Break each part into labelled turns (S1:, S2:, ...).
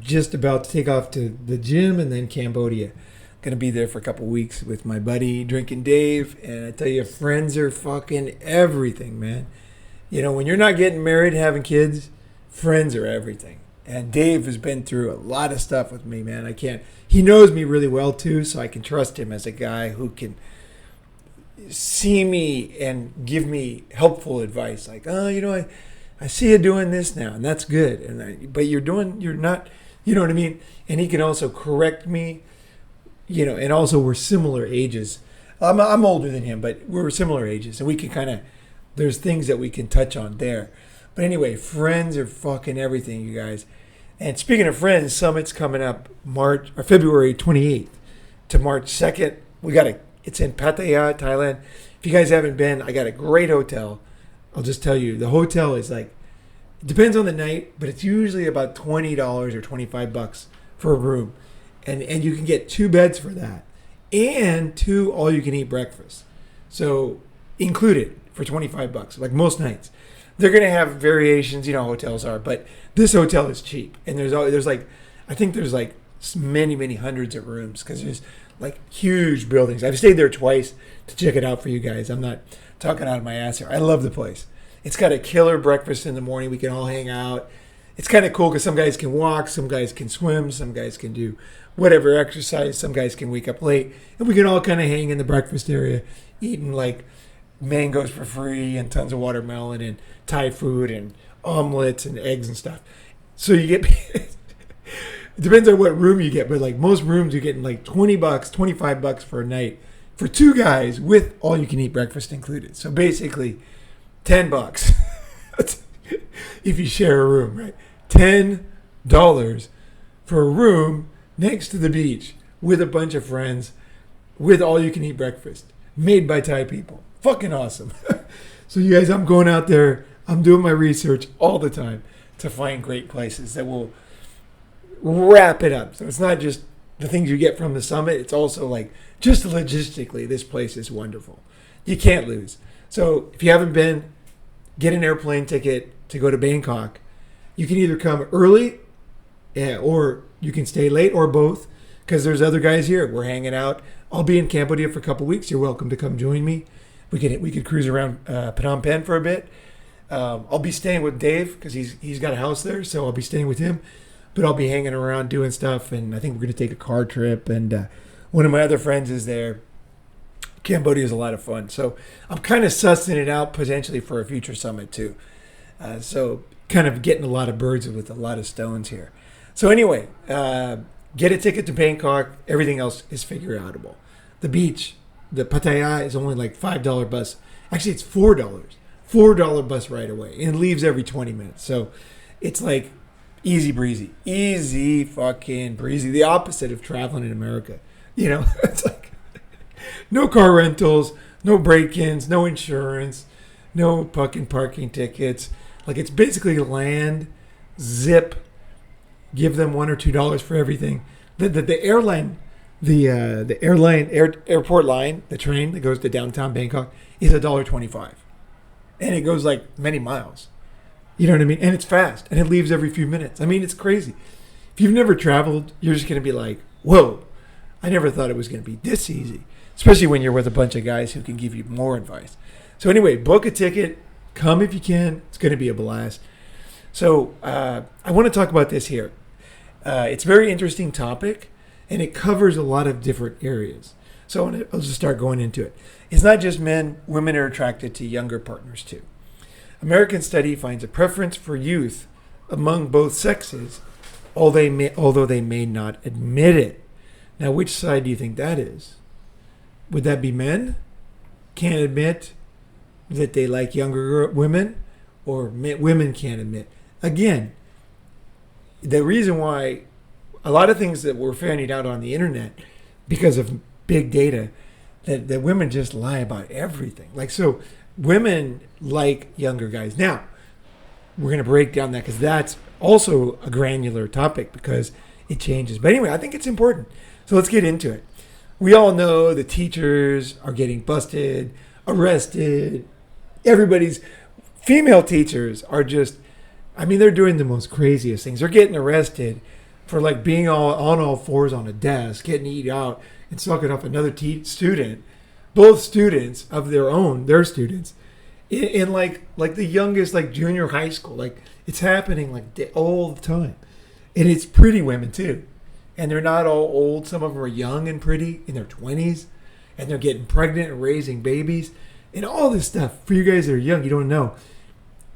S1: just about to take off to the gym and then Cambodia. Gonna be there for a couple weeks with my buddy Drinking Dave, and I tell you, friends are fucking everything, man. You know, when you're not getting married, having kids, friends are everything. And Dave has been through a lot of stuff with me, man. He knows me really well too, so I can trust him as a guy who can see me and give me helpful advice. Like, oh, I see you doing this now, and that's good. But you're not, you know what I mean? And he can also correct me, and also we're similar ages. I'm older than him, but we're similar ages, and we can there's things that we can touch on there. But anyway, friends are fucking everything, you guys. And speaking of friends, Summit's coming up February 28th to March 2nd. It's in Pattaya, Thailand. If you guys haven't been, I got a great hotel. I'll just tell you, the hotel is it depends on the night, but it's usually about $20 or $25 for a room. And you can get 2 beds for that and 2 all-you-can-eat breakfasts. So included for $25, like most nights. They're going to have variations, hotels are, but this hotel is cheap. And there's many, many hundreds of rooms because there's huge buildings. I've stayed there twice to check it out for you guys. I'm not talking out of my ass here. I love the place. It's got a killer breakfast in the morning. We can all hang out. It's kind of cool because some guys can walk, some guys can swim, some guys can do whatever exercise, some guys can wake up late, and we can all kind of hang in the breakfast area eating mangoes for free and tons of watermelon and Thai food and omelets and eggs and stuff. So you get it depends on what room you get, but most rooms you're getting $20, $25 for a night for 2 guys with all you can eat breakfast included. So basically $10 if you share a room, right? $10 for a room next to the beach with a bunch of friends with all you can eat breakfast made by Thai people. Fucking awesome. So you guys, I'm going out there. I'm doing my research all the time to find great places that will wrap it up. So it's not just the things you get from the summit. It's also just logistically, this place is wonderful. You can't lose. So if you haven't been, get an airplane ticket to go to Bangkok. You can either come early or you can stay late, or both, because there's other guys here. We're hanging out. I'll be in Cambodia for a couple weeks. You're welcome to come join me. We could cruise around Phnom Penh for a bit. I'll be staying with Dave because he's got a house there, so I'll be staying with him. But I'll be hanging around doing stuff, and I think we're going to take a car trip. And one of my other friends is there. Cambodia is a lot of fun, so I'm kind of sussing it out potentially for a future summit too. So kind of getting a lot of birds with a lot of stones here. So anyway, get a ticket to Bangkok. Everything else is figure outable. The beach, the Pattaya, is only $5 bus. Actually, it's $4. $4 bus right away, and it leaves every 20 minutes. So it's easy breezy, easy fucking breezy. The opposite of traveling in America. It's no car rentals, no break-ins, no insurance, no fucking parking tickets. It's basically land, zip, give them $1 or $2 for everything. The airline, airport line, the train that goes to downtown Bangkok is $1.25, and it goes many miles. You know what I mean? And it's fast, and it leaves every few minutes. I mean, it's crazy. If you've never traveled, you're just going to be whoa, I never thought it was going to be this easy, especially when you're with a bunch of guys who can give you more advice. So anyway, book a ticket. Come if you can. It's going to be a blast. So I want to talk about this here. It's a very interesting topic, and it covers a lot of different areas. So I'll just start going into it. It's not just men. Women are attracted to younger partners too. American study finds a preference for youth among both sexes, although they may not admit it. Now, which side do you think that is? Would that be men? Can't admit that they like younger women, or women can't admit? Again, the reason why a lot of things that we're finding out on the internet because of big data, that women just lie about everything. So women like younger guys. Now, we're going to break down that because that's also a granular topic because it changes. But anyway, I think it's important. So let's get into it. We all know the teachers are getting busted, arrested. Everybody's female teachers are just, they're doing the most craziest things. They're getting arrested for like being on all fours on a desk, getting eat out, and sucking up another student, both students of their students, in like the youngest, like junior high school. Like it's happening like all the time, and it's pretty women too, and they're not all old. Some of them are young and pretty in their 20s, and they're getting pregnant and raising babies, and all this stuff. For you guys that are young, you don't know.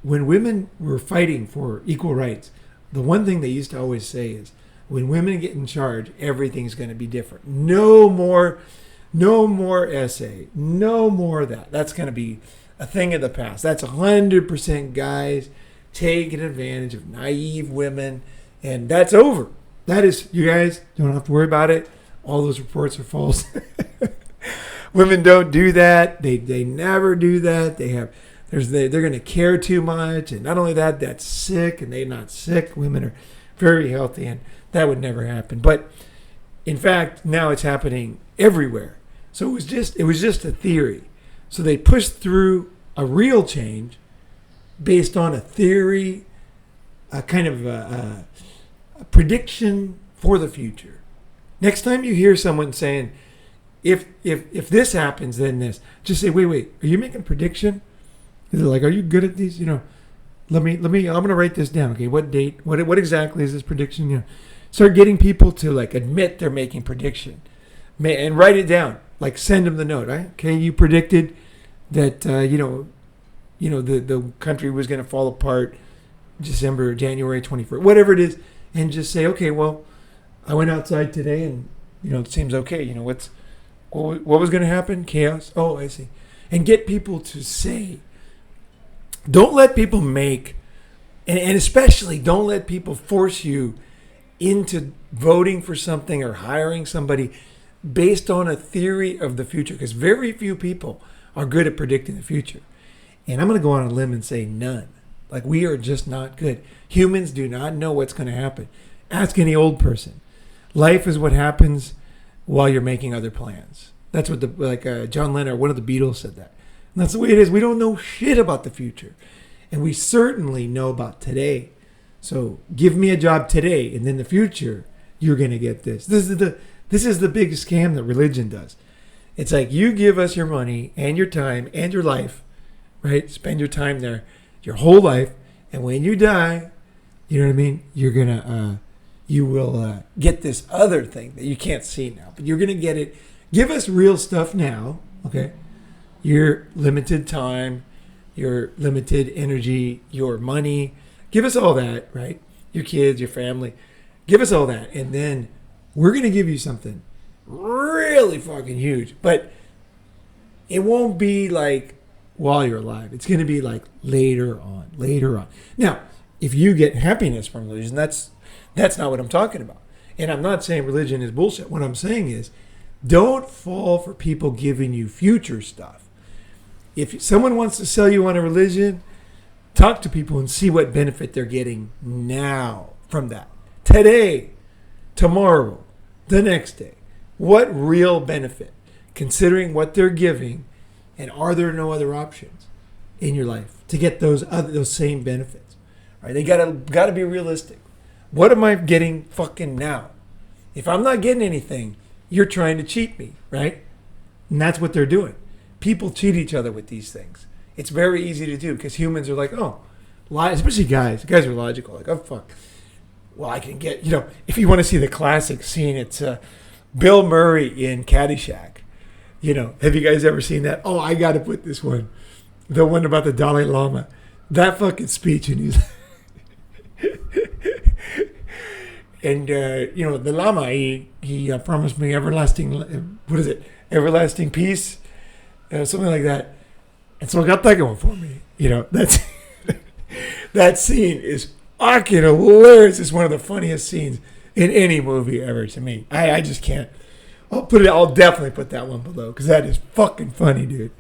S1: When women were fighting for equal rights, the one thing they used to always say is, when women get in charge, everything's going to be different. No more essay. No more of that. That's going to be a thing of the past. That's 100% guys taking advantage of naive women, and that's over. That is, you guys don't have to worry about it. All those reports are false. Women don't do that. They never do that. They're going to care too much, and not only that, that's sick, and they're not sick. Women are very healthy, and that would never happen. But in fact, now it's happening everywhere. So it was just a theory. So they pushed through a real change based on a theory, a kind of a prediction for the future. Next time you hear someone saying, if this happens, then this, just say, wait, are you making a prediction? They're like, are you good at these? Let me, I'm going to write this down. Okay, what date? What exactly is this prediction? Start getting people to like admit they're making prediction, and write it down. Like send them the note. Right? Okay, you predicted that the country was going to fall apart January 21st, whatever it is, and just say, okay, well, I went outside today, and it seems okay. What was going to happen? Chaos. Oh, I see. And get people to say. Don't let people make, and especially don't let people force you into voting for something or hiring somebody based on a theory of the future, because very few people are good at predicting the future. And I'm going to go on a limb and say none. Like, we are just not good. Humans do not know what's going to happen. Ask any old person. Life is what happens while you're making other plans. That's what John Lennon, one of the Beatles, said that. And that's the way it is. We don't know shit about the future. And we certainly know about today. So give me a job today, and then in the future, you're going to get this. This is the big scam that religion does. It's like, you give us your money and your time and your life, right? Spend your time there, your whole life. And when you die, you know what I mean? You will get this other thing that you can't see now, but you're going to get it. Give us real stuff now, okay? Your limited time, your limited energy, your money. Give us all that, right? Your kids, your family. Give us all that. And then we're going to give you something really fucking huge. But it won't be like while you're alive. It's going to be like later on. Now, if you get happiness from religion, that's not what I'm talking about. And I'm not saying religion is bullshit. What I'm saying is, don't fall for people giving you future stuff. If someone wants to sell you on a religion, talk to people and see what benefit they're getting now from that. Today, tomorrow, the next day. What real benefit, considering what they're giving, and are there no other options in your life to get those same benefits? Right? They gotta be realistic. What am I getting fucking now? If I'm not getting anything, you're trying to cheat me, right? And that's what they're doing. People cheat each other with these things. It's very easy to do because humans are like, especially guys. Guys are logical. Like, oh, fuck. Well, I can get, if you want to see the classic scene, it's Bill Murray in Caddyshack. Have you guys ever seen that? Oh, I got to put this one. The one about the Dalai Lama. That fucking speech. And he's... And, the Lama, he promised me everlasting, everlasting peace, something like that. And so I got that going for me. That's that scene is fucking hilarious. It's one of the funniest scenes in any movie ever to me. I just can't. I'll definitely put that one below because that is fucking funny, dude.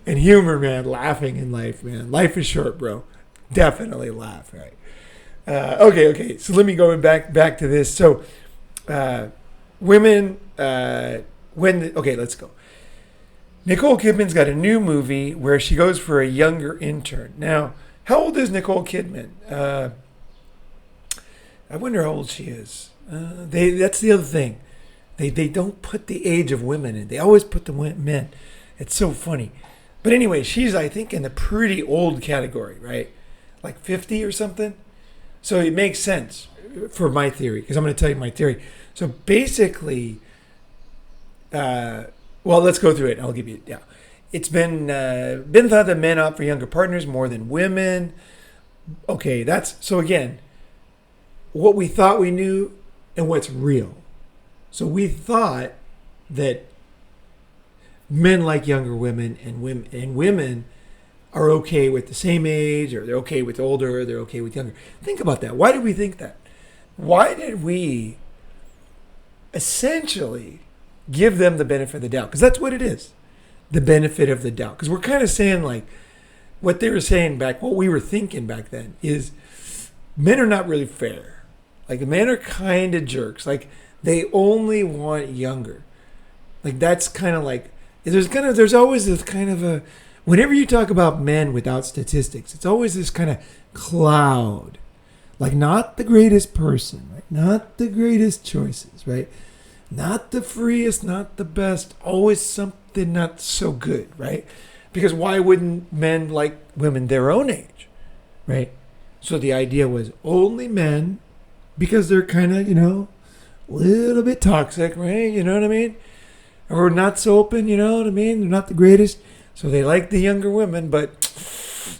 S1: And humor, man, laughing in life, man. Life is short, bro. Definitely laugh, right? Okay. So let me go back to this. So, women, let's go. Nicole Kidman's got a new movie where she goes for a younger intern. Now, how old is Nicole Kidman? I wonder how old she is. That's the other thing. They don't put the age of women in. They always put the men. It's so funny. But anyway, she's, I think, in the pretty old category, right? Like 50 or something. So it makes sense for my theory, because I'm going to tell you my theory. So basically, well, let's go through it. I'll give you, yeah. It's been thought that men opt for younger partners more than women. Okay, so again, what we thought we knew and what's real. So we thought that men like younger women and women are okay with the same age, or they're okay with older, or they're okay with younger. Think about that. Why did we think that? Why did we essentially give them the benefit of the doubt? Because that's what it is, the benefit of the doubt. Because we're kind of saying, like, what they were saying what we were thinking back then is men are not really fair. Like, men are kind of jerks. Like, they only want younger. Like, that's kind of like, there's always this kind of a, whenever you talk about men without statistics, it's always this kind of cloud. Like, not the greatest person, right? Not the greatest choices, right? Not the freest, not the best. Always something not so good, right? Because why wouldn't men like women their own age, right? So the idea was only men, because they're kind of, a little bit toxic, right? You know what I mean? Or not so open, you know what I mean? They're not the greatest. So they like the younger women, but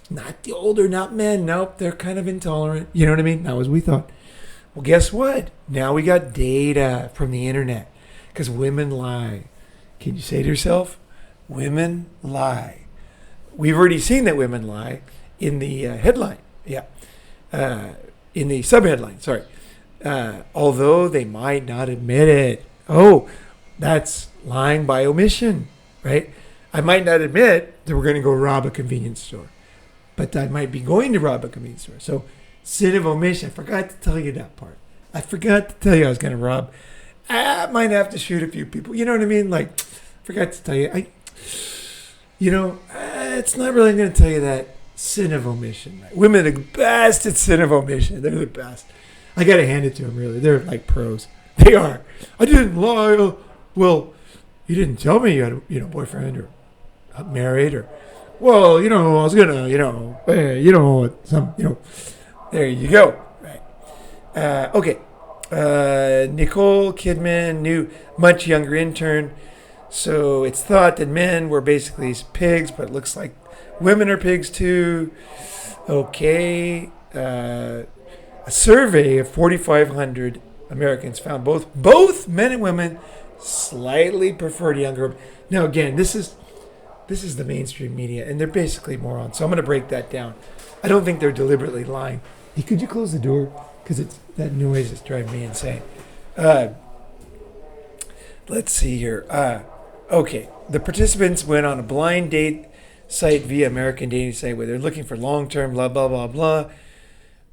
S1: not the older, not men. Nope, they're kind of intolerant. You know what I mean? That was what we thought. Well, guess what? Now we got data from the internet, because women lie. Can you say to yourself, women lie? We've already seen that women lie in the headline. Yeah. In the subheadline, sorry. Although they might not admit it. Oh, that's lying by omission, right? I might not admit that we're going to go rob a convenience store, but I might be going to rob a convenience store. So, sin of omission. I forgot to tell you that part. I forgot to tell you I was going to rob. I might have to shoot a few people. You know what I mean? Like, forgot to tell you. It's not really going to tell you that. Sin of omission. Right? Women are the best at sin of omission. They're the best. I got to hand it to them, really. They're like pros. They are. I didn't lie. Well, you didn't tell me you had a boyfriend or married, or, well, I was going to, there you go. Right. Okay. Nicole Kidman, new, much younger intern. So it's thought that men were basically pigs, but it looks like women are pigs too. Okay. A survey of 4,500 Americans found both men and women slightly preferred younger. Now, again, this is the mainstream media, and they're basically morons. So I'm going to break that down. I don't think they're deliberately lying. Hey, could you close the door? Because that noise is driving me insane. Let's see here. Okay. The participants went on a blind date site via American dating site where they're looking for long-term blah, blah, blah, blah.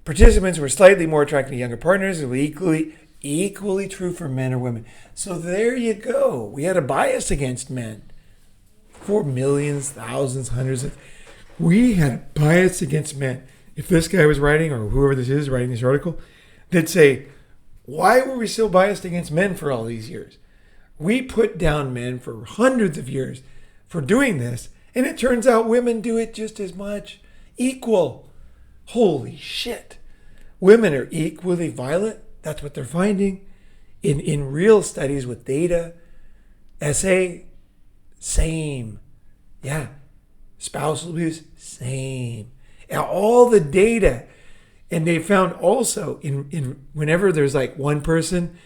S1: Participants were slightly more attracted to younger partners. It was equally true for men or women. So there you go. We had a bias against men. For millions, thousands, hundreds of... We had a bias against men. If this guy was writing, or whoever this is writing this article, they'd say, why were we so biased against men for all these years? We put down men for hundreds of years for doing this, and it turns out women do it just as much. Equal. Holy shit. Women are equally violent. That's what they're finding. In real studies with data. SA, same. Yeah. Spousal abuse, same. And all the data. And they found also in whenever there's like one person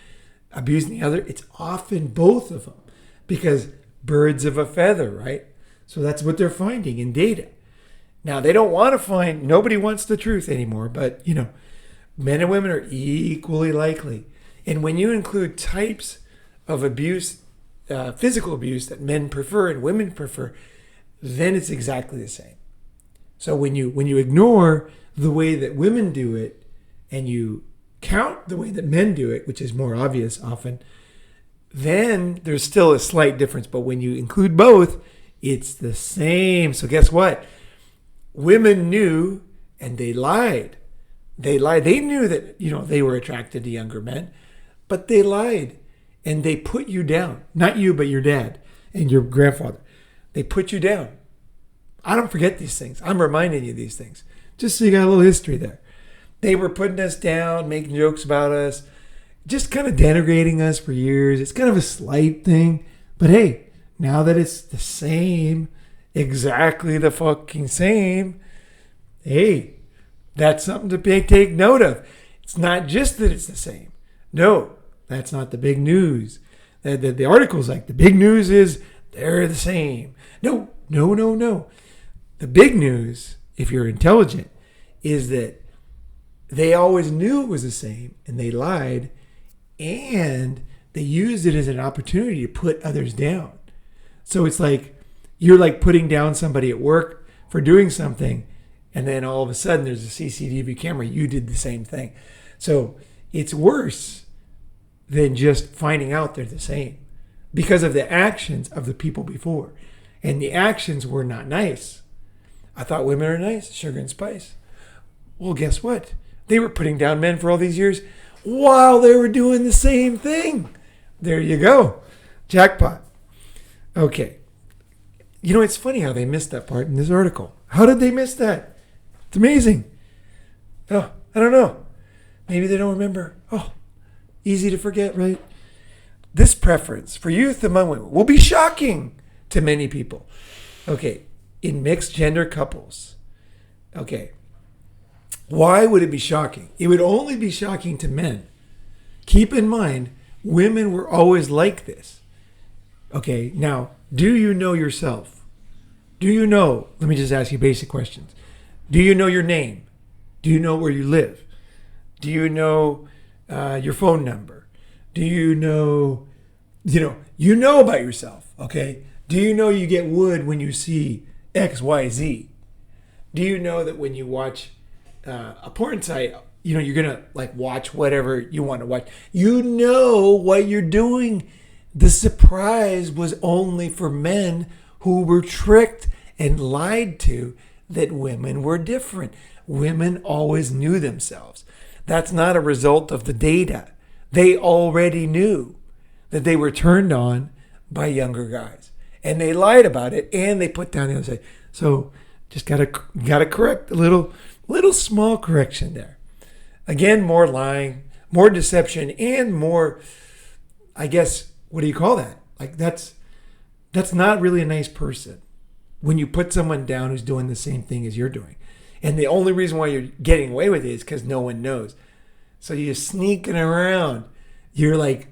S1: abusing the other, it's often both of them. Because birds of a feather, right? So that's what they're finding in data. Now, they don't want to find, nobody wants the truth anymore, but, men and women are equally likely. And when you include types of abuse, physical abuse that men prefer and women prefer, then it's exactly the same. So when you ignore the way that women do it and you count the way that men do it, which is more obvious often, then there's still a slight difference. But when you include both, it's the same. So guess what? Women knew, and they lied, They lied. They knew that, they were attracted to younger men, but they lied and they put you down. Not you, but your dad and your grandfather. They put you down. I don't forget these things. I'm reminding you of these things. Just so you got a little history there. They were putting us down, making jokes about us, just kind of denigrating us for years. It's kind of a slight thing. But hey, now that it's the same, exactly the fucking same, hey, that's something to take note of. It's not just that it's the same. No, that's not the big news. The article's like, the big news is they're the same. No. The big news, if you're intelligent, is that they always knew it was the same and they lied and they used it as an opportunity to put others down. So it's like you're like putting down somebody at work for doing something, and then all of a sudden there's a CCTV camera. You did the same thing. So it's worse than just finding out they're the same because of the actions of the people before. And the actions were not nice. I thought women are nice, sugar and spice. Well, guess what? They were putting down men for all these years while they were doing the same thing. There you go. Jackpot. Okay. It's funny how they missed that part in this article. How did they miss that? It's amazing. Oh, I don't know. Maybe they don't remember. Oh, easy to forget, right? This preference for youth among women will be shocking to many people. Okay. In mixed gender couples. Okay. Why would it be shocking? It would only be shocking to men. Keep in mind, women were always like this. Okay. Now, do you know yourself? Do you know? Let me just ask you basic questions. Do you know your name? Do you know where you live? Do you know your phone number? Do you know, you know about yourself, okay? Do you know you get wood when you see XYZ? Do you know that when you watch a porn site, you're going to like watch whatever you want to watch? You know what you're doing. The surprise was only for men who were tricked and lied to that women were different. Women always knew themselves. That's not a result of the data. They already knew that they were turned on by younger guys. And they lied about it and they put down the other side. So just gotta correct a little small correction there. Again, more lying, more deception, and more, I guess, what do you call that? Like that's not really a nice person when you put someone down who's doing the same thing as you're doing. And the only reason why you're getting away with it is because no one knows. So you're sneaking around. You're like,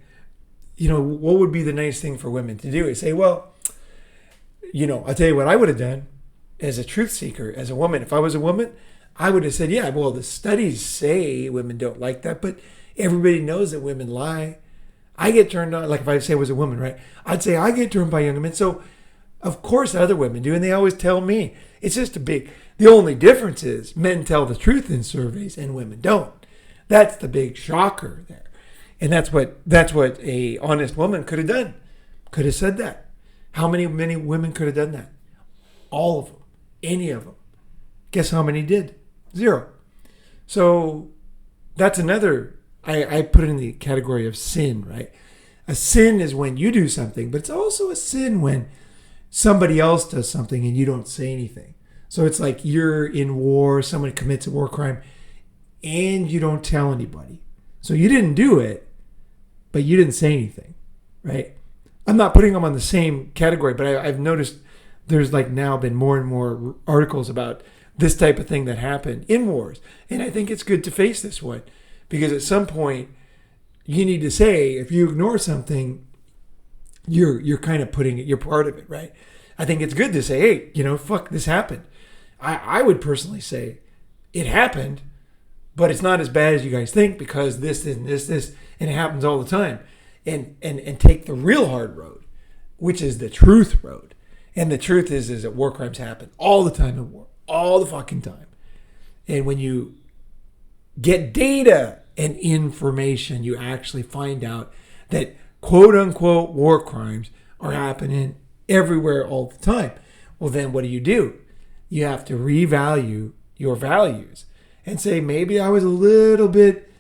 S1: what would be the nice thing for women to do? Is say, well, I'll tell you what I would have done as a truth seeker, as a woman. If I was a woman, I would have said, yeah, well, the studies say women don't like that, but everybody knows that women lie. I get turned on, like if I say I was a woman, right? I'd say I get turned by younger men. So, of course, other women do, and they always tell me. It's just the only difference is men tell the truth in surveys and women don't. That's the big shocker there. And that's what a honest woman could have done. Could have said that. How many women could have done that? All of them. Any of them. Guess how many did? 0. So that's another, I put it in the category of sin, right? A sin is when you do something, but it's also a sin when somebody else does something and you don't say anything. So it's like you're in war, someone commits a war crime, and you don't tell anybody. So you didn't do it, but you didn't say anything, right? I'm not putting them on the same category, but I've noticed there's like now been more and more articles about this type of thing that happened in wars. And I think it's good to face this one because at some point you need to say, if you ignore something, you're kind of putting it, you're part of it, right? I think it's good to say, hey, fuck, this happened. I would personally say it happened, but it's not as bad as you guys think because this, and it happens all the time. And take the real hard road, which is the truth road. And the truth is that war crimes happen all the time in war, all the fucking time. And when you get data and information, you actually find out that quote unquote war crimes are happening everywhere all the time. Well, then what do? You have to revalue your values. and say, maybe I was a little bit,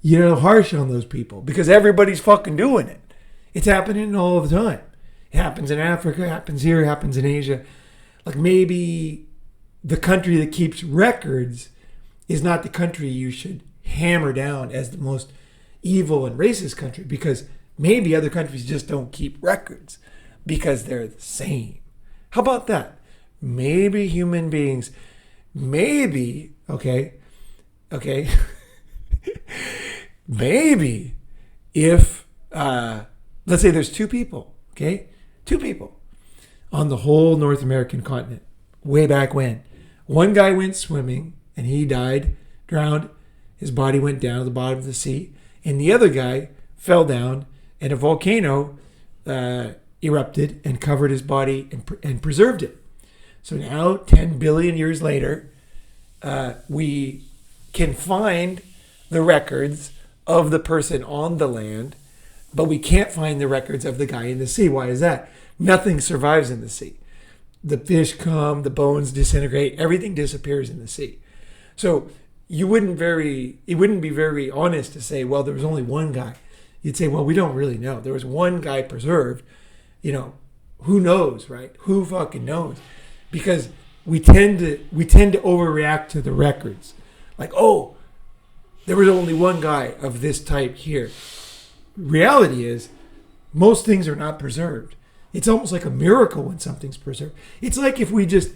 S1: harsh on those people because everybody's fucking doing it. It's happening all the time. It happens in Africa, it happens here, it happens in Asia. Like maybe the country that keeps records is not the country you should hammer down as the most evil and racist country, because maybe other countries just don't keep records because they're the same. How about that? Maybe human beings, okay, maybe if, let's say there's two people on the whole North American continent, way back when. One guy went swimming and he died, drowned. His body went down to the bottom of the sea. And the other guy fell down and a volcano erupted and covered his body and preserved it. So now, 10 billion years later, we can find the records of the person on the land, but we can't find the records of the guy in the sea. Why is that? Nothing survives in the sea. The fish come, the bones disintegrate, everything disappears in the sea. So it wouldn't be very honest to say, well, there was only one guy. You'd say, well, we don't really know. There was one guy preserved. Who knows, right? Who fucking knows? Because we tend to overreact to the records. Like, oh, there was only one guy of this type here. Reality is, most things are not preserved. It's almost like a miracle when something's preserved. It's like if we just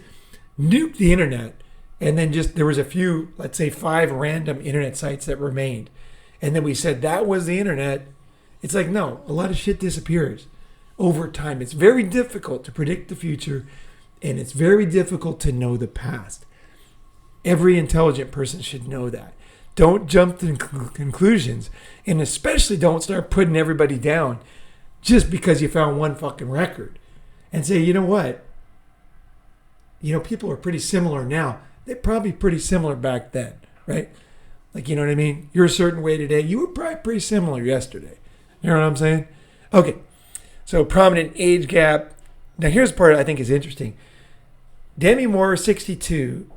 S1: nuked the internet and then there was a few, let's say 5 random internet sites that remained. And then we said that was the internet. It's like, no, a lot of shit disappears over time. It's very difficult to predict the future, and it's very difficult to know the past. Every intelligent person should know that. Don't jump to conclusions, and especially don't start putting everybody down just because you found one fucking record and say, you know what? People are pretty similar now. They're probably pretty similar back then, right? Like, you know what I mean? You're a certain way today. You were probably pretty similar yesterday. You know what I'm saying? Okay. So prominent age gap. Now here's the part I think is interesting. Demi Moore, 62.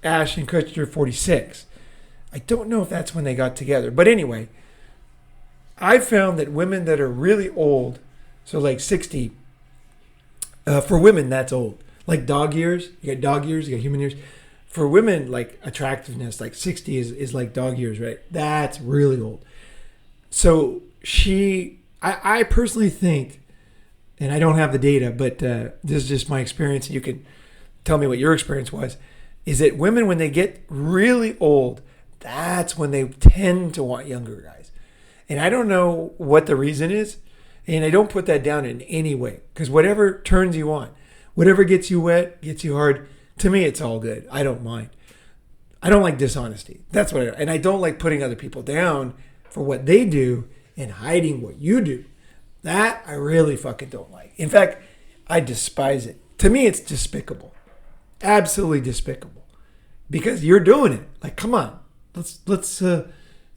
S1: Ashton Kutcher, 46. I don't know if that's when they got together. But anyway, I found that women that are really old, so like 60, for women, that's old. Like dog years. You got dog years, you got human years. For women, like attractiveness, like 60 is like dog years, right? That's really old. So I personally think, and I don't have the data, but this is just my experience, and you can tell me what your experience was, is that women, when they get really old, that's when they tend to want younger guys. And I don't know what the reason is, and I don't put that down in any way, because whatever turns you on, whatever gets you wet, gets you hard, to me, it's all good. I don't mind. I don't like dishonesty. That's what and I don't like putting other people down for what they do and hiding what you do. That I really fucking don't like. In fact, I despise it. To me, it's despicable. Absolutely despicable. Because you're doing it. Like, come on. Let's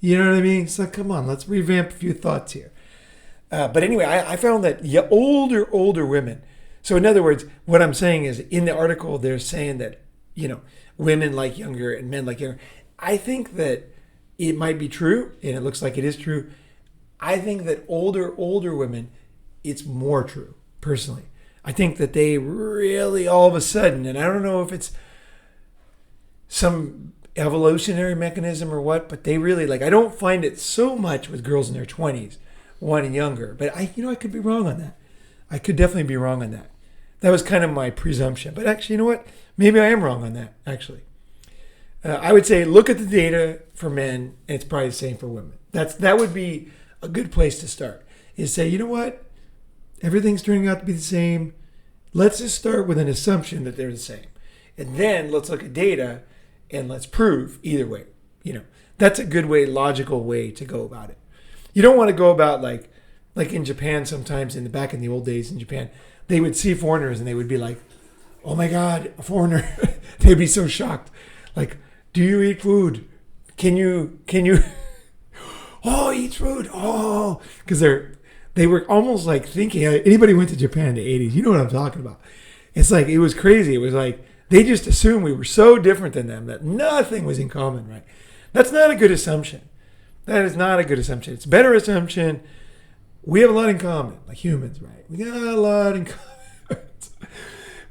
S1: you know what I mean? So come on, let's revamp a few thoughts here. But anyway, I found that older women. So in other words, what I'm saying is, in the article, they're saying that, women like younger and men like younger. I think that it might be true, and it looks like it is true. I think that older women, it's more true, personally. I think that they really, all of a sudden, and I don't know if it's some evolutionary mechanism or what, but they really, I don't find it so much with girls in their 20s wanting younger. But I could be wrong on that. I could definitely be wrong on that. That was kind of my presumption. But actually, you know what? Maybe I am wrong on that, actually. I would say look at the data for men, and it's probably the same for women. That would be a good place to start, is say, you know what? Everything's turning out to be the same. Let's just start with an assumption that they're the same. And then let's look at data, and let's prove either way. That's a good way, logical way to go about it. You don't want to go about like in Japan sometimes, back in the old days in Japan, they would see foreigners and they would be like, oh my God, a foreigner. They'd be so shocked. Like, do you eat food? Can you, oh, he eats food. Oh, because they were almost like thinking, anybody went to Japan in the 80s, you know what I'm talking about. It's like, it was crazy. It was like They just assumed we were so different than them that nothing was in common, right? That's not a good assumption. That is not a good assumption. It's a better assumption. We have a lot in common, like humans, right? We got a lot in common.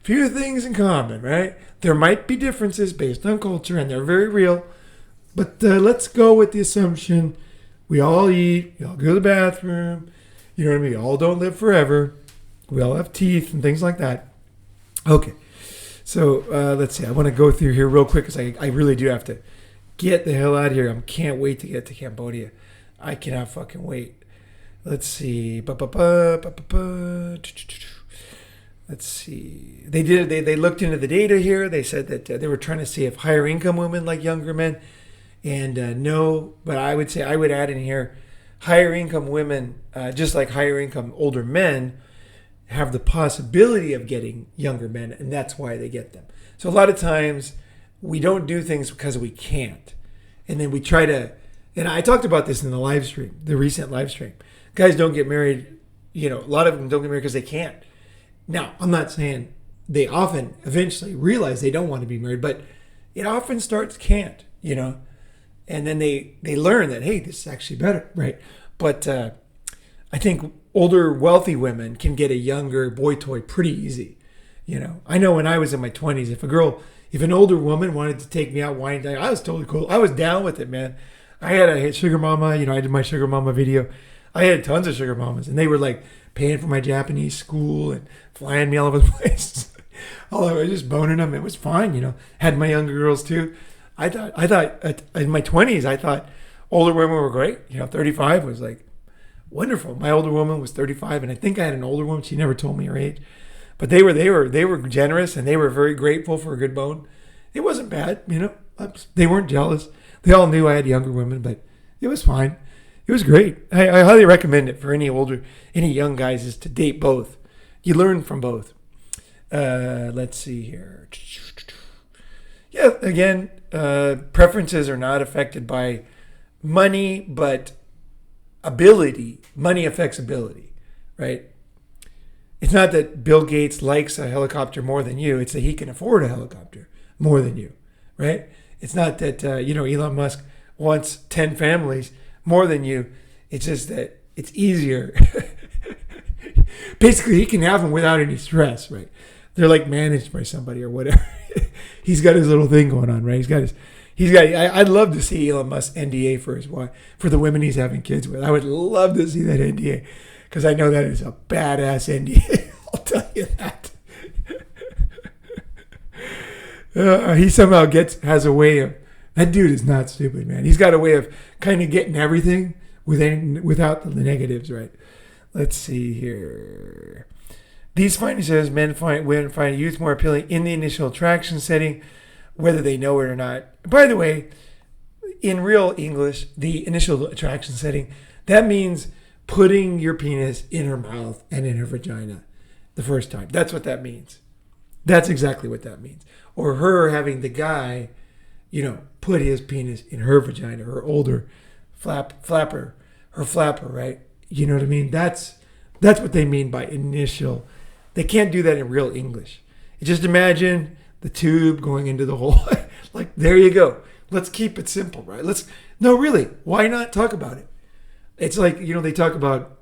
S1: Few things in common, right? There might be differences based on culture, and they're very real. But let's go with the assumption we all eat, we all go to the bathroom, you know what I mean? We all don't live forever. We all have teeth and things like that. Okay, so let's see. I want to go through here real quick because I really do have to get the hell out of here. I can't wait to get to Cambodia. I cannot fucking wait. Let's see. Let's see. They looked into the data here. They said that they were trying to see if higher income women like younger men. And no, but I would say I would add in here, higher income women, just like higher income older men, have the possibility of getting younger men, and that's why they get them. So a lot of times we don't do things because we can't. And then we try to, and I talked about this in the live stream, the recent live stream. Guys don't get married, a lot of them don't get married because they can't. Now, I'm not saying they often eventually realize they don't want to be married, but it often starts can't, and then they learn that, hey, this is actually better, right? But I think older, wealthy women can get a younger boy toy pretty easy. I know when I was in my 20s, if an older woman wanted to take me out wine dining, I was totally cool. I was down with it, man. I had a sugar mama, I did my sugar mama video. I had tons of sugar mamas, and they were like paying for my Japanese school and flying me all over the place. I was just boning them. It was fine, Had my younger girls too. I thought in my 20s, I thought older women were great. 35 was like wonderful. My older woman was 35, and I think I had an older woman. She never told me her age, but they were generous, and they were very grateful for a good bone. It wasn't bad, They weren't jealous. They all knew I had younger women, but it was fine. It was great. I highly recommend it for any young guys is to date both. You learn from both. Let's see here. Yeah, again, preferences are not affected by money, but ability. Money affects ability, right? It's not that Bill Gates likes a helicopter more than you. It's that he can afford a helicopter more than you, right? It's not that, Elon Musk wants 10 families more than you. It's just that it's easier. Basically, he can have them without any stress, right? They're like managed by somebody or whatever. He's got his little thing going on, right? I'd love to see Elon Musk's NDA for his wife, for the women he's having kids with. I would love to see that NDA because I know that is a badass NDA. I'll tell you that. He somehow has a way of, that dude is not stupid, man. He's got a way of kind of getting everything without the negatives, right? Let's see here. These findings says women find youth more appealing in the initial attraction setting, whether they know it or not. By the way, in real English, the initial attraction setting, that means putting your penis in her mouth and in her vagina the first time. That's what that means. That's exactly what that means. Or her having the guy, put his penis in her vagina, her older flapper, right? You know what I mean? That's what they mean by initial. They can't do that in real English. Just imagine the tube going into the hole. Like, there you go. Let's keep it simple, right? No, really, why not talk about it? It's like, they talk about,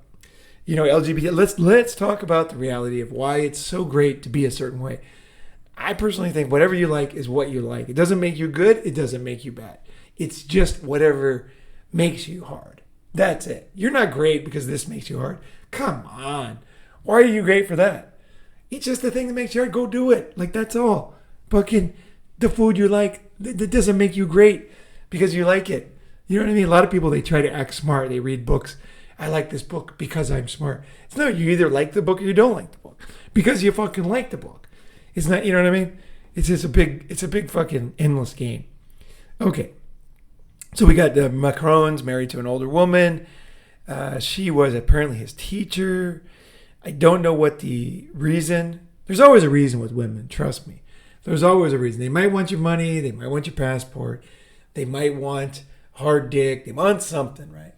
S1: LGBT. Let's talk about the reality of why it's so great to be a certain way. I personally think whatever you like is what you like. It doesn't make you good. It doesn't make you bad. It's just whatever makes you hard. That's it. You're not great because this makes you hard. Come on. Why are you great for that? It's just the thing that makes you hard. Go do it. Like, that's all. Fucking the food you like, that doesn't make you great because you like it. You know what I mean? A lot of people, they try to act smart. They read books. I like this book because I'm smart. It's no, you either like the book or you don't like the book because you fucking like the book. It's not, you know what I mean? It's just a big fucking endless game. Okay. So we got the Macron's married to an older woman. She was apparently his teacher. I don't know what the reason. There's always a reason with women. Trust me. There's always a reason. They might want your money. They might want your passport. They might want hard dick. They want something, right?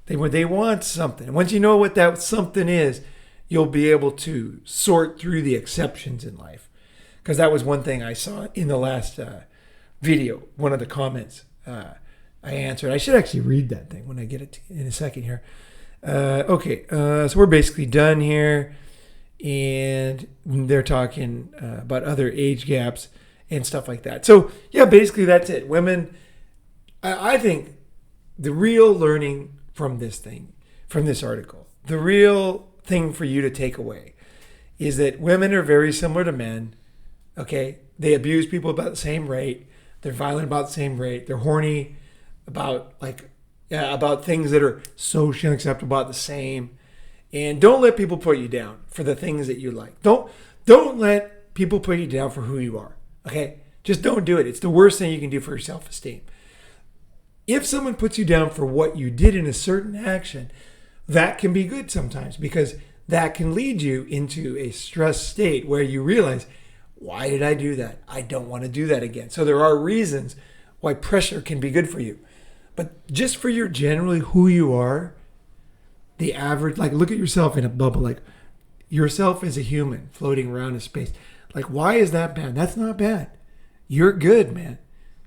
S1: They want something. And once you know what that something is, you'll be able to sort through the exceptions in life. because that was one thing I saw in the last video. One of the comments I answered. I should actually read that thing when I get it in a second here. Okay, so we're basically done here, and they're talking about other age gaps and stuff like that. So yeah, basically that's it. Women, I think the real learning from this thing, from this article, the real thing for you to take away is that women are very similar to men. Okay, they abuse people about the same rate. They're violent about the same rate. They're horny about about things that are socially unacceptable about the same. And don't let people put you down for the things that you like. Don't let people put you down for who you are. Okay, just don't do it. It's the worst thing you can do for your self-esteem. If someone puts you down for what you did in a certain action, that can be good sometimes, because that can lead you into a stressed state where you realize, why did I do that? I don't want to do that again. So there are reasons why pressure can be good for you. But just for your generally who you are, the average, like look at yourself in a bubble, like yourself as a human floating around in space. Like, why is that bad? That's not bad. You're good, man.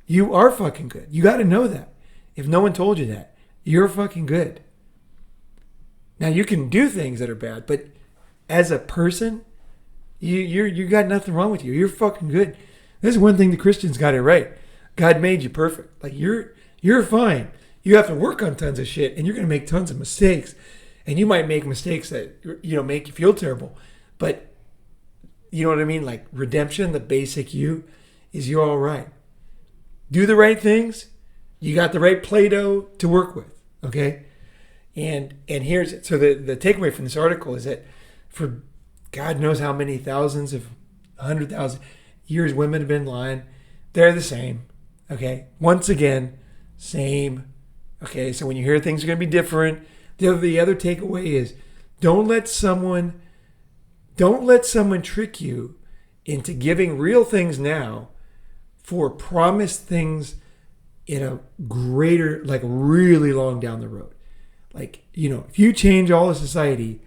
S1: You are fucking good. You got to know that. If no one told you that, you're fucking good. Now you can do things that are bad, but as a person, you got nothing wrong with you. You're fucking good. This is one thing the Christians got it right. God made you perfect. Like you're fine. You have to work on tons of shit, and you're gonna make tons of mistakes, and you might make mistakes that make you feel terrible. But you know what I mean? Like redemption, the basic you, is you're all right. Do the right things. You got the right Play-Doh to work with. Okay. And here's it. So the takeaway from this article is that for God knows how many thousands of 100,000 years women have been lying. They're the same. Okay. Once again, same. Okay. So when you hear things are going to be different, the other takeaway is don't let someone trick you into giving real things now for promised things in a greater, like really long down the road. Like, if you change all of society,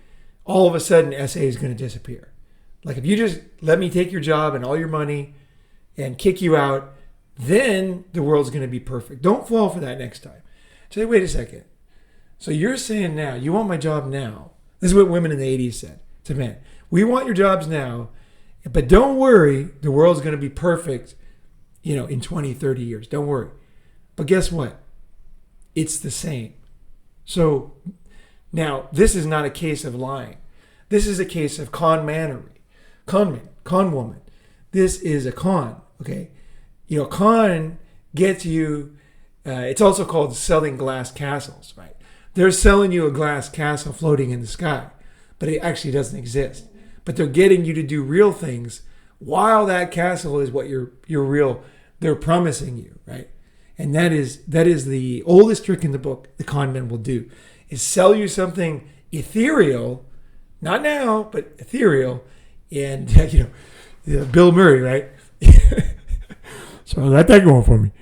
S1: all of a sudden SA is going to disappear. Like if you just let me take your job and all your money and kick you out, then the world's going to be perfect. Don't fall for that next time. Say, wait a second. So you're saying now, you want my job now. This is what women in the 80s said to men. We want your jobs now, but don't worry, the world's going to be perfect, in 20, 30 years. Don't worry. But guess what? It's the same. So now this is not a case of lying. This is a case of con mannery. Con man, con woman. This is a con, okay? Con gets you, it's also called selling glass castles, right? They're selling you a glass castle floating in the sky, but it actually doesn't exist. But they're getting you to do real things while that castle is what they're promising you, right? And that is the oldest trick in the book the con men will do, is sell you something ethereal, not now, but ethereal, and Bill Murray, right? So I got that going for me,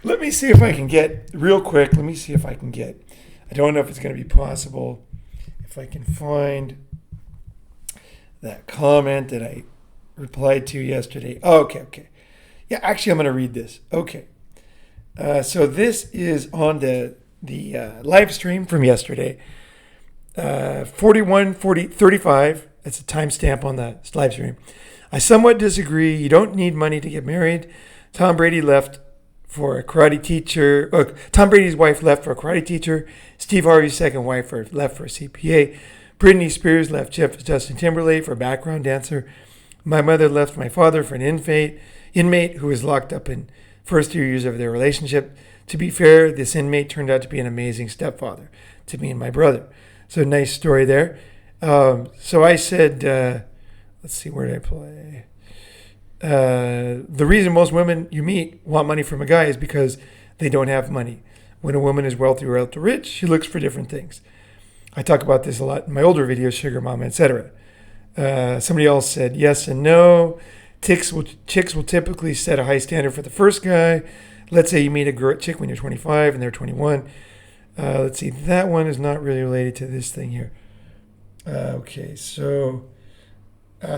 S1: Let me see if I can get real quick. I don't know if it's going to be possible. If I can find that comment that I replied to yesterday. Oh, okay. Yeah, actually, I'm going to read this. Okay. So this is on the live stream from yesterday. 35. That's a timestamp on the live stream. I somewhat disagree. You don't need money to get married. Tom Brady left for a karate teacher. Tom Brady's wife left for a karate teacher. Steve Harvey's second wife left for a CPA. Britney Spears left Justin Timberlake for a background dancer. My mother left my father for an inmate who was locked up in first 3 years of their relationship. To be fair, this inmate turned out to be an amazing stepfather to me and my brother. So nice story there. So I said, let's see, where did I play? The reason most women you meet want money from a guy is because they don't have money. When a woman is wealthy or rich, she looks for different things. I talk about this a lot in my older videos, Sugar Mama, etc. Somebody else said yes and no. Chicks will typically set a high standard for the first guy. Let's say you meet a chick when you're 25 and they're 21. Let's see, that one is not really related to this thing here. Okay, so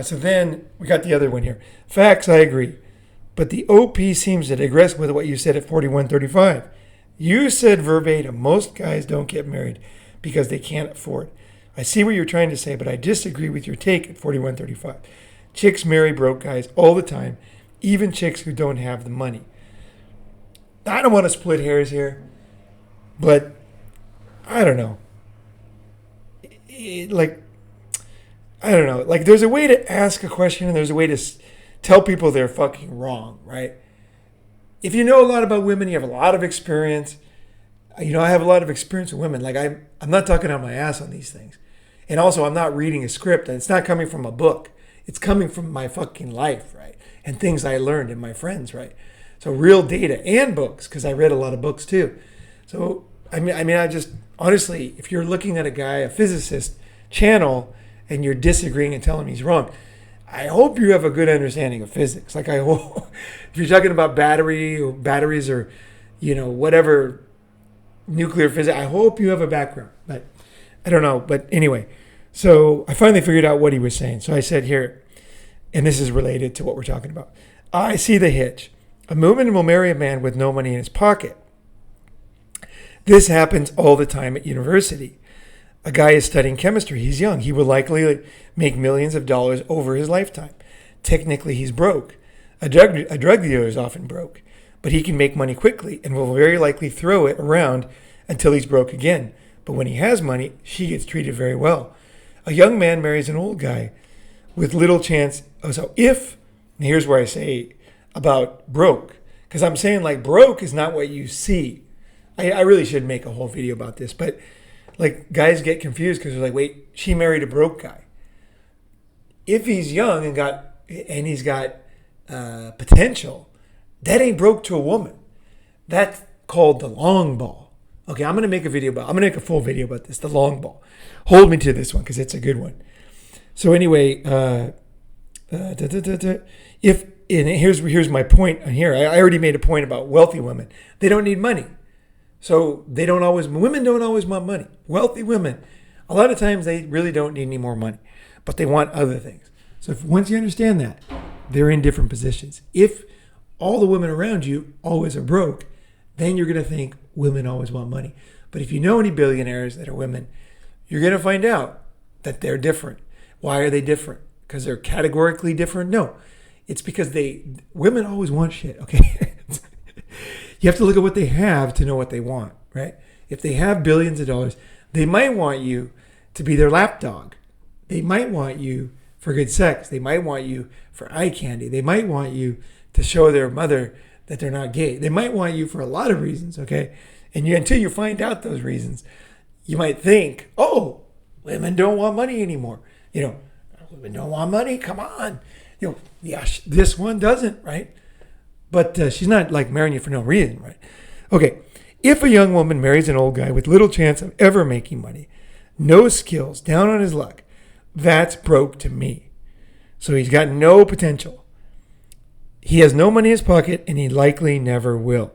S1: So then we got the other one here. Facts, I agree. But the OP seems to digress with what you said at 4135. You said verbatim, most guys don't get married because they can't afford. I see what you're trying to say, but I disagree with your take at 4135. Chicks marry broke guys all the time, even chicks who don't have the money. I don't want to split hairs here, but I don't know. I don't know. Like, there's a way to ask a question and there's a way to tell people they're fucking wrong, right? If you know a lot about women, you have a lot of experience. I have a lot of experience with women. Like, I'm not talking out my ass on these things. And also, I'm not reading a script, and it's not coming from a book. It's coming from my fucking life, right? And things I learned and my friends, right? So real data and books, because I read a lot of books too. So, I just, honestly, if you're looking at a physicist channel, and you're disagreeing and telling me he's wrong, I hope you have a good understanding of physics. Like, I hope, if you're talking about batteries or, whatever, nuclear physics, I hope you have a background. But I don't know. But anyway, so I finally figured out what he was saying. So I said here, and this is related to what we're talking about. I see the hitch. A woman will marry a man with no money in his pocket. This happens all the time at university. A guy is studying chemistry. He's young. He will likely make millions of dollars over his lifetime. Technically, he's broke. A drug dealer is often broke, but he can make money quickly and will very likely throw it around until he's broke again. But when he has money, she gets treated very well. A young man marries an old guy with little chance. Here's where I say about broke, because I'm saying like broke is not what you see. I really should make a whole video about this, but like, guys get confused because they're like, wait, she married a broke guy. If he's young and he's got potential, that ain't broke to a woman. That's called the long ball. Okay, I'm gonna make a full video about this, the long ball. Hold me to this one because it's a good one. So anyway, here's my point on here. I already made a point about wealthy women. They don't need money. So women don't always want money. Wealthy women, a lot of times they really don't need any more money, but they want other things. So once you understand that, they're in different positions. If all the women around you always are broke, then you're going to think women always want money. But if you know any billionaires that are women, you're going to find out that they're different. Why are they different? Because they're categorically different? No. It's because women always want shit, okay? You have to look at what they have to know what they want, right? If they have billions of dollars, they might want you to be their lapdog. They might want you for good sex. They might want you for eye candy. They might want you to show their mother that they're not gay. They might want you for a lot of reasons, okay? And until you find out those reasons, you might think, oh, women don't want money anymore. Women don't want money. Come on. This one doesn't, right? But she's not like marrying you for no reason, right? Okay, if a young woman marries an old guy with little chance of ever making money, no skills, down on his luck, that's broke to me. So he's got no potential. He has no money in his pocket, and he likely never will.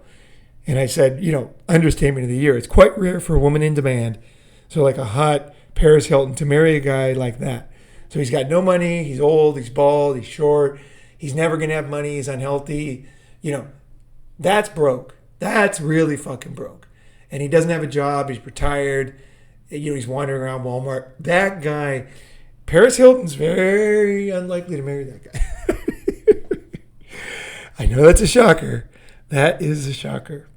S1: And I said, understatement of the year. It's quite rare for a woman in demand, so like a hot Paris Hilton, to marry a guy like that. So he's got no money, he's old, he's bald, he's short, he's never going to have money, he's unhealthy. That's broke. That's really fucking broke. And he doesn't have a job. He's retired. He's wandering around Walmart. That guy, Paris Hilton's very unlikely to marry that guy. I know that's a shocker. That is a shocker.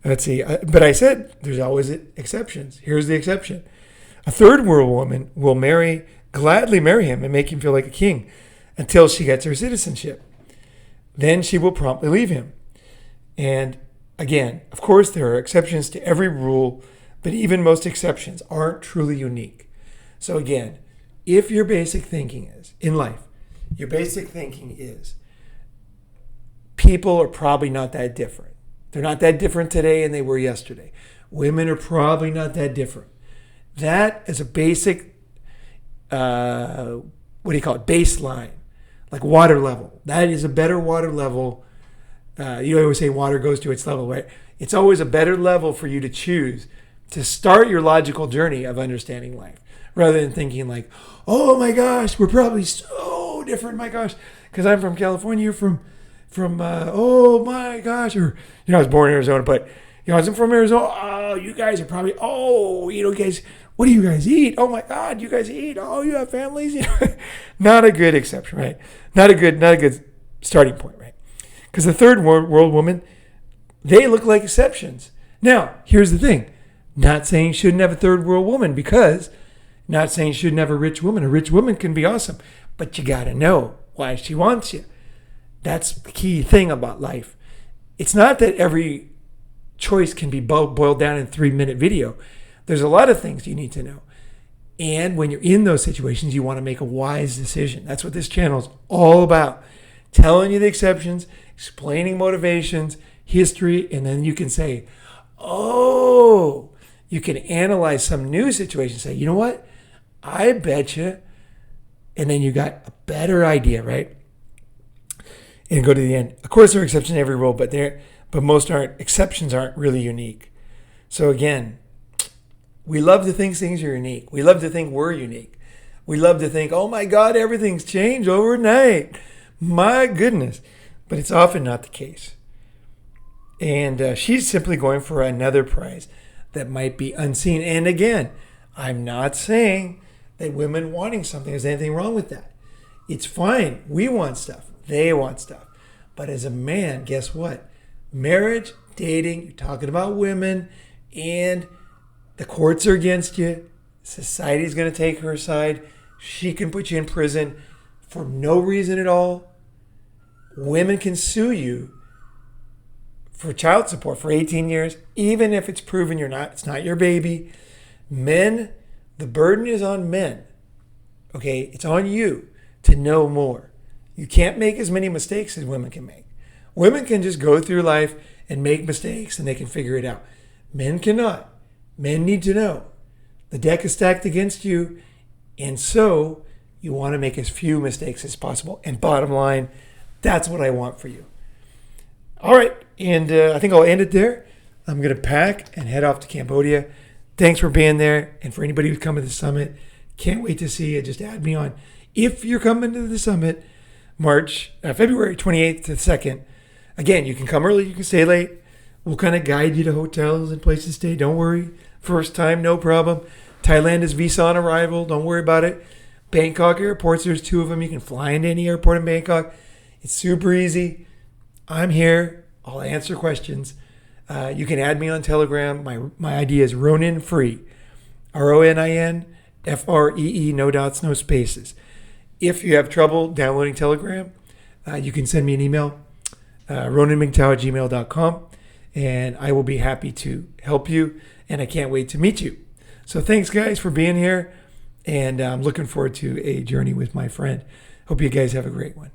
S1: Let's see. But I said there's always exceptions. Here's the exception. A third world woman will gladly marry him and make him feel like a king until she gets her citizenship. Then she will promptly leave him. And again, of course, there are exceptions to every rule, but even most exceptions aren't truly unique. So again, if your basic thinking is, in life, people are probably not that different. They're not that different today than they were yesterday. Women are probably not that different. That is a basic, baseline. Like water level. That is a better water level. You always say water goes to its level, right? It's always a better level for you to choose to start your logical journey of understanding life, rather than thinking like, oh my gosh, we're probably so different, my gosh, because I'm from California, you're from oh my gosh, or I was born in Arizona, but I wasn't from Arizona. Oh, you guys are probably, guys, what do you guys eat? Oh my God, you guys eat. Oh, you have families. Not a good exception, right? Not a good starting point, right? Because the third world woman, they look like exceptions. Now, here's the thing. Not saying you shouldn't have a third world woman, because not saying you shouldn't have a rich woman. A rich woman can be awesome, but you got to know why she wants you. That's the key thing about life. It's not that every choice can be boiled down in a 3-minute video. There's a lot of things you need to know. And when you're in those situations, you want to make a wise decision. That's what this channel is all about. Telling you the exceptions, explaining motivations, history, and then you can say, oh, you can analyze some new situation. Say, you know what? I bet you. And then you got a better idea, right? And go to the end. Of course, there are exceptions in every rule, but most aren't. Exceptions aren't really unique. So again, we love to think things are unique. We love to think we're unique. We love to think, oh my God, everything's changed overnight. My goodness. But it's often not the case. And she's simply going for another prize that might be unseen. And again, I'm not saying that women wanting something, there's anything wrong with that. It's fine. We want stuff. They want stuff. But as a man, guess what? Marriage, dating, you're talking about women, and the courts are against you. Society's going to take her side. She can put you in prison for no reason at all. Women can sue you for child support for 18 years, even if it's proven it's not your baby. Men, the burden is on men. Okay, it's on you to know more. You can't make as many mistakes as women can make. Women can just go through life and make mistakes and they can figure it out. Men cannot. Men need to know. The deck is stacked against you, and so you want to make as few mistakes as possible. And bottom line, that's what I want for you. All right, and I think I'll end it there. I'm going to pack and head off to Cambodia. Thanks for being there. And for anybody who's coming to the summit, can't wait to see you. Just add me on. If you're coming to the summit, February 28th to 2nd, again, you can come early, you can stay late. We'll kind of guide you to hotels and places to stay. Don't worry. First time, no problem. Thailand is visa on arrival. Don't worry about it. Bangkok airports, there's 2 of them. You can fly into any airport in Bangkok. It's super easy. I'm here. I'll answer questions. You can add me on Telegram. My ID is Ronin Free. RONINFREE, no dots, no spaces. If you have trouble downloading Telegram, you can send me an email, roninmctow@gmail.com, and I will be happy to help you, and I can't wait to meet you. So thanks, guys, for being here, and I'm looking forward to a journey with my friend. Hope you guys have a great one.